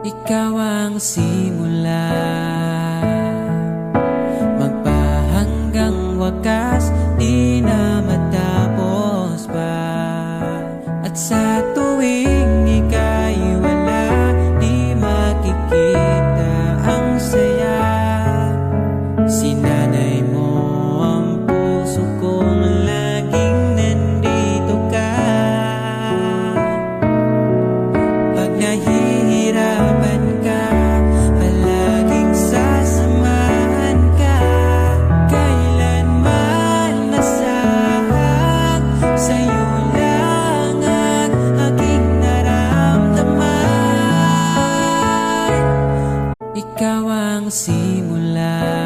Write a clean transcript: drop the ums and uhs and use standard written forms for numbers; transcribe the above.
Ikaw ang simula, magpahanggang wakas, di na matapos pa. At sa tuwing ika'y wala, di makikita ang saya. Sinanay mo ang puso kong laging nandito ka. Pag nahihirapan ka, palaging sasamahan ka. Kailanman masahag, sa'yo lang ang aking naramdaman. Ikaw ang simula,